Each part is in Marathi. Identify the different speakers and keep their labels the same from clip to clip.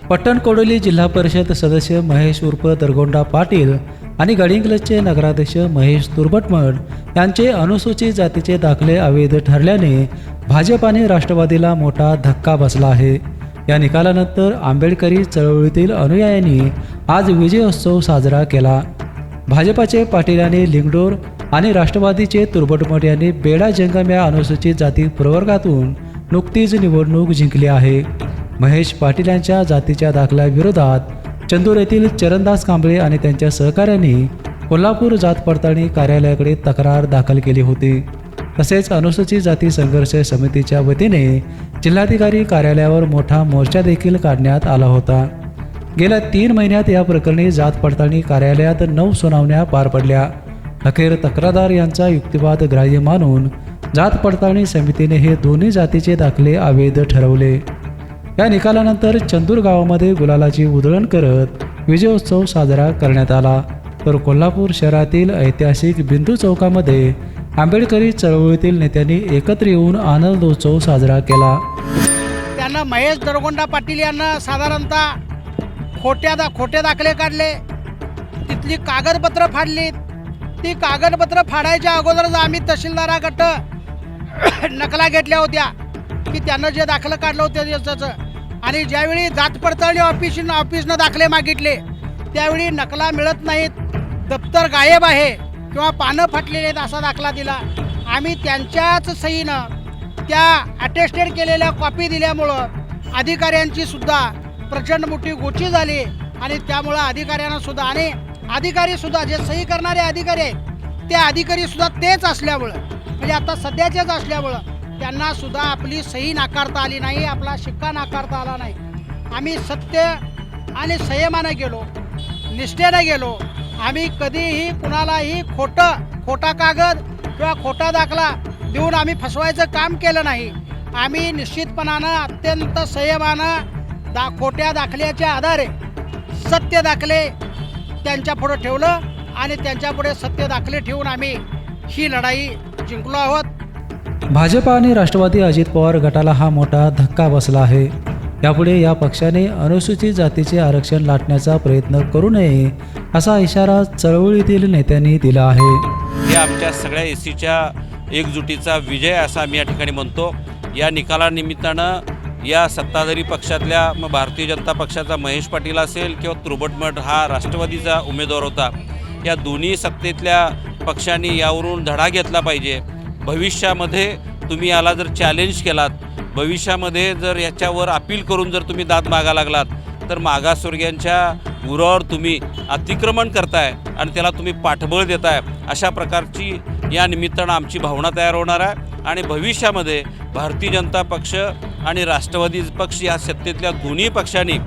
Speaker 1: पट्टण कोडोली जिल्हा परिषद सदस्य महेश उर्फ दरगोंडा पाटील आणि गडिंग्लजचे नगराध्यक्ष महेश तुर्भटमठ यांचे अनुसूचित जातीचे दाखले अवैध ठरल्याने भाजप आणि राष्ट्रवादीला मोठा धक्का बसला आहे। या निकालानंतर आंबेडकरी चळवळीतील अनुयायांनी आज विजयोत्सव साजरा केला। भाजपाचे पाटील यांनी लिंगडोर आणि राष्ट्रवादीचे तुर्भटमठ यांनी बेडा जंगम या अनुसूचित जाती प्रवर्गातून नुकतीच निवडणूक जिंकली आहे। महेश पाटील यांच्या जातीच्या दाखल्याविरोधात चंदूर येथील चरणदास कांबळे आणि त्यांच्या सहकाऱ्यांनी कोल्हापूर जात पडताळणी कार्यालयाकडे तक्रार दाखल केली होती। तसेच अनुसूचित जाती संघर्ष समितीच्या वतीने जिल्हाधिकारी कार्यालयावर मोठा मोर्चा देखील काढण्यात आला होता। गेल्या 3 महिन्यात या प्रकरणी जात पडताळणी कार्यालयात 9 सुनावण्या पार पडल्या। अखेर तक्रारदार यांचा युक्तिवाद ग्राह्य मानून जात पडताळणी समितीने हे दोन्ही जातीचे दाखले अवैध ठरवले। या निकालानंतर चंदूर गावामध्ये गुलालाची उधळण करत विजयोत्सव साजरा करण्यात आला। तर कोल्हापूर शहरातील ऐतिहासिक बिंदू चौकामध्ये आंबेडकरी चळवळीतील नेत्यांनी एकत्र येऊन आनंदोत्सव साजरा केला।
Speaker 2: त्यांना महेश दरगोंडा पाटील यांना साधारणतः खोटे दाखले काढले, तिथली कागदपत्र फाडली। ती कागदपत्र फाडायच्या अगोदरच आम्ही तहसीलदाराकडं नकला घेतल्या होत्या की त्यांना जे दाखलं काढलं होतं त्याचं, आणि ज्यावेळी जात पडताळणी ऑफिसनं दाखले मागितले त्यावेळी नकला मिळत नाहीत, दप्तर गायब आहे किंवा पानं फाटलेले आहेत असा दाखला दिला। आम्ही त्यांच्याच सहीनं त्या अटेस्टेड केलेल्या कॉपी दिल्यामुळं अधिकाऱ्यांची सुद्धा प्रचंड मोठी गोची झाली आणि त्यामुळं अधिकाऱ्यांना सुद्धा आणि अधिकारी सुद्धा जे सही करणारे अधिकारी आहेत ते अधिकारी सुद्धा तेच असल्यामुळं, म्हणजे आता सध्याचेच असल्यामुळं त्यांना सुद्धा आपली सही नाकारता आली नाही, आपला शिक्का नाकारता आला नाही। आम्ही सत्य आणि संयमानं गेलो, निष्ठेनं गेलो। आम्ही कधीही कुणालाही खोटा कागद किंवा खोटा दाखला देऊन आम्ही फसवायचं काम केलं नाही। आम्ही निश्चितपणानं अत्यंत संयमानं खोट्या दाखल्याच्या आधारे सत्य दाखले त्यांच्यापुढे ठेवलं आणि त्यांच्यापुढे सत्य दाखले ठेवून आम्ही ही लढाई जिंकलो आहोत।
Speaker 1: भाजप आणि राष्ट्रवादी अजित पवार गटाला हा मोठा धक्का बसला आहे। यापुढे या पक्षाने अनुसूचित जातीचे आरक्षण लाटण्याचा प्रयत्न करू नये असा इशारा चळवळीतील नेत्यांनी दिला आहे।
Speaker 3: हे आमच्या सगळ्या एसीच्या एकजुटीचा विजय असा आम्ही या ठिकाणी म्हणतो। या निकालानिमित्तानं या सत्ताधारी पक्षातल्या भारतीय जनता पक्षाचा महेश पाटील असेल किंवा तुर्भटमठ हा राष्ट्रवादीचा उमेदवार होता, या दोन्ही सत्तेतल्या पक्षांनी यावरून धडा घेतला पाहिजे। भविष्यामध्ये तुम्ही याला जर चॅलेंज केलात, भविष्यामध्ये जर याच्यावर अपील करून जर तुम्ही दाद मागा लागलात तर मागासवर्गीयांच्या उरावर तुम्ही अतिक्रमण करताय आणि त्याला तुम्ही पाठबळ देताय, अशा प्रकारची या निमित्तानं आमची भावना तयार होणार आहे। आणि भविष्यामध्ये भारतीय जनता पक्ष आणि राष्ट्रवादी पक्ष या सत्तेतल्या दोन्ही पक्षांनी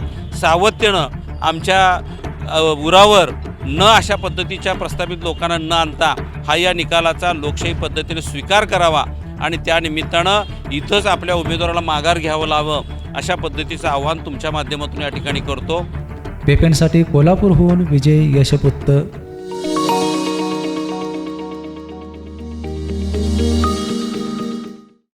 Speaker 3: सावधतेनं आमच्या उरावर न अशा पद्धतीच्या प्रस्थापित लोकांना न आणता हा या निकालाचा लोकशाही पद्धतीने स्वीकार करावा आणि त्या निमित्तानं इथंच आपल्या उमेदवाराला माघार घ्यावं लावं अशा पद्धतीचं आव्हान तुमच्या माध्यमातून या ठिकाणी करतो।
Speaker 1: पेपेंसाठी कोल्हापूरहून विजय यशपुत्त।